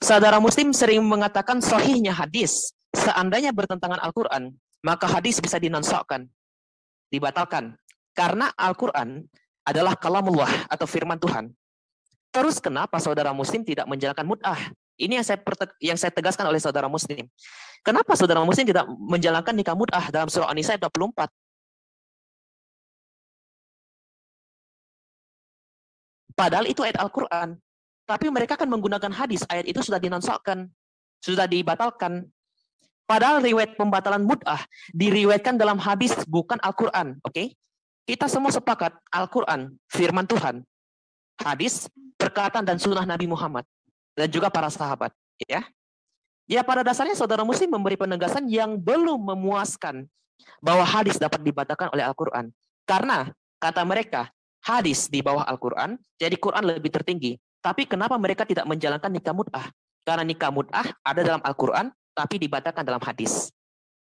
Saudara Muslim sering mengatakan sahihnya hadis. Seandainya bertentangan Al-Quran, maka hadis bisa dinansakkan, dibatalkan. Karena Al-Quran adalah kalamullah atau firman Tuhan. Terus kenapa saudara Muslim tidak menjalankan mut'ah? Ini yang saya tegaskan oleh saudara Muslim. Kenapa saudara Muslim tidak menjalankan nikah mut'ah dalam surah An-Nisa ayat 24? Padahal itu ayat Al-Quran. Tapi mereka kan menggunakan hadis. Ayat itu sudah dinansakkan, sudah dibatalkan. Padahal riwayat pembatalan mut'ah diriwayatkan dalam hadis, bukan Al-Quran. Oke? Kita semua sepakat Al-Quran, firman Tuhan. Hadis, perkataan dan sunnah Nabi Muhammad. Dan juga para sahabat. Ya, pada dasarnya saudara Muslim memberi penegasan yang belum memuaskan bahwa hadis dapat dibatalkan oleh Al-Quran. Karena, kata mereka, hadis di bawah Al-Quran, jadi Quran lebih tertinggi. Tapi kenapa mereka tidak menjalankan nikah mut'ah? Karena nikah mut'ah ada dalam Al-Quran, tapi dibatalkan dalam hadis.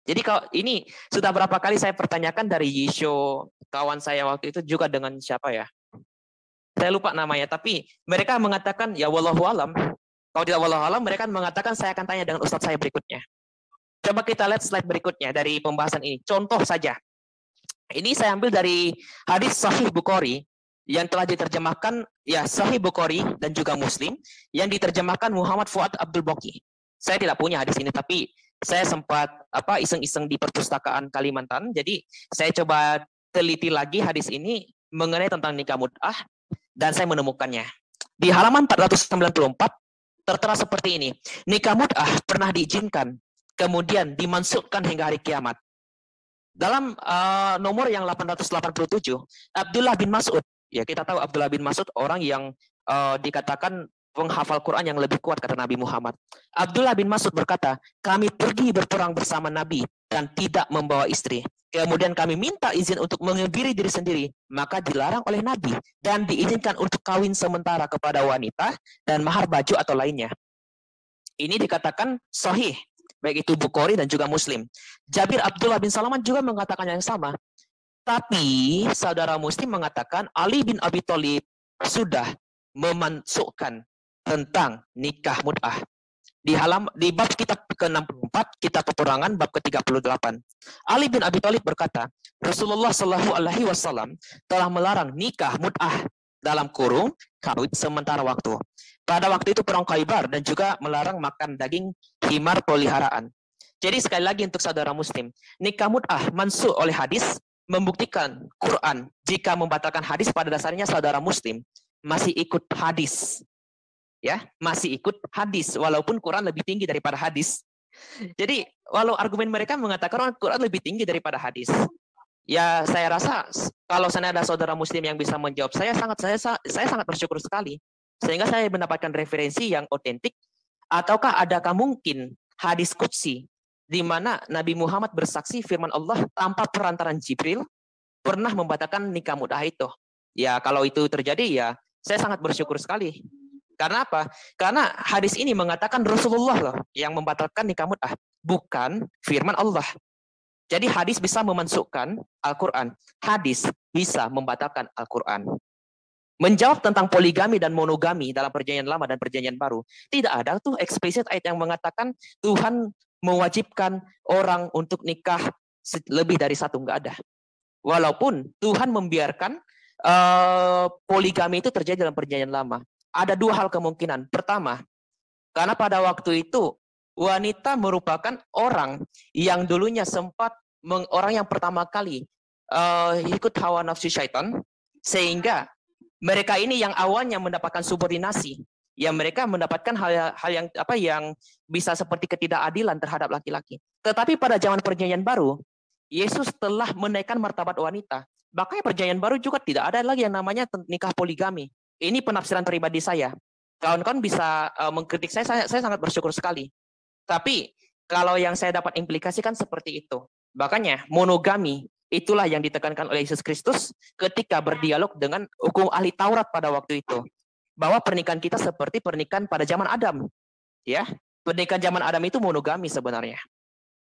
Jadi kalau ini sudah berapa kali saya pertanyakan dari Yisho, kawan saya waktu itu juga dengan siapa ya? Saya lupa namanya, tapi mereka mengatakan, ya wallahu alam. Kalau tidak wallahu alam, mereka mengatakan saya akan tanya dengan ustadz saya berikutnya. Coba kita lihat slide berikutnya dari pembahasan ini. Contoh saja. Ini saya ambil dari hadis Sahih Bukhari yang telah diterjemahkan ya Sahih Bukhari dan juga Muslim yang diterjemahkan Muhammad Fuad Abdul Baqi. Saya tidak punya hadis ini, tapi saya sempat iseng-iseng di perpustakaan Kalimantan. Jadi saya coba teliti lagi hadis ini mengenai tentang nikah mut'ah dan saya menemukannya. Di halaman 494 tertera seperti ini. Nikah mut'ah pernah diizinkan, kemudian dimansukkan hingga hari kiamat. Dalam nomor yang 887, Abdullah bin Mas'ud, ya kita tahu Abdullah bin Mas'ud orang yang dikatakan penghafal Quran yang lebih kuat kata Nabi Muhammad. Abdullah bin Mas'ud berkata, kami pergi berperang bersama Nabi dan tidak membawa istri. Kemudian kami minta izin untuk mengebiri diri sendiri, maka dilarang oleh Nabi dan diizinkan untuk kawin sementara kepada wanita dan mahar baju atau lainnya. Ini dikatakan sahih, baik itu Bukhari dan juga Muslim. Jabir Abdullah bin Salaman juga mengatakan yang sama. Tapi saudara Muslim mengatakan Ali bin Abi Thalib sudah memasukkan tentang nikah mut'ah. Di bab kitab ke-64, kitab peperangan bab ke-38. Ali bin Abi Thalib berkata, Rasulullah Shallallahu alaihi wasallam telah melarang nikah mut'ah dalam kurung kawin sementara waktu. Pada waktu itu perang Khaibar dan juga melarang makan daging himar peliharaan. Jadi sekali lagi untuk saudara Muslim, nikah mut'ah mansukh oleh hadis membuktikan Quran. Jika membatalkan hadis pada dasarnya saudara Muslim masih ikut hadis. Ya, masih ikut hadis walaupun Quran lebih tinggi daripada hadis. Jadi, walau argumen mereka mengatakan Quran lebih tinggi daripada hadis. Ya, saya rasa kalau sana ada saudara Muslim yang bisa menjawab saya sangat bersyukur sekali. Sehingga saya mendapatkan referensi yang otentik. Ataukah adakah mungkin hadis qudsi di mana Nabi Muhammad bersaksi firman Allah tanpa perantaran Jibril pernah membatalkan nikah mut'ah itu? Ya, kalau itu terjadi ya saya sangat bersyukur sekali. Karena apa? Karena hadis ini mengatakan Rasulullah loh yang membatalkan nikah mut'ah, bukan firman Allah. Jadi hadis bisa memasukkan Al-Quran. Hadis bisa membatalkan Al-Quran. Menjawab tentang poligami dan monogami dalam perjanjian lama dan perjanjian baru, tidak ada tuh eksplisit ayat yang mengatakan Tuhan mewajibkan orang untuk nikah lebih dari satu, nggak ada. Walaupun Tuhan membiarkan poligami itu terjadi dalam perjanjian lama. Ada dua hal kemungkinan. Pertama, karena pada waktu itu wanita merupakan orang yang dulunya sempat orang yang pertama kali ikut hawa nafsu syaitan, sehingga mereka ini yang awalnya mendapatkan subordinasi, yang mereka mendapatkan hal yang bisa seperti ketidakadilan terhadap laki-laki. Tetapi pada zaman perjanjian baru, Yesus telah menaikkan martabat wanita. Makanya perjanjian baru juga tidak ada lagi yang namanya nikah poligami. Ini penafsiran pribadi saya. Kawan-kawan bisa mengkritik saya sangat bersyukur sekali. Tapi kalau yang saya dapat implikasikan seperti itu. Makanya monogami itulah yang ditekankan oleh Yesus Kristus ketika berdialog dengan hukum ahli Taurat pada waktu itu. Bahwa pernikahan kita seperti pernikahan pada zaman Adam. Ya, pernikahan zaman Adam itu monogami sebenarnya.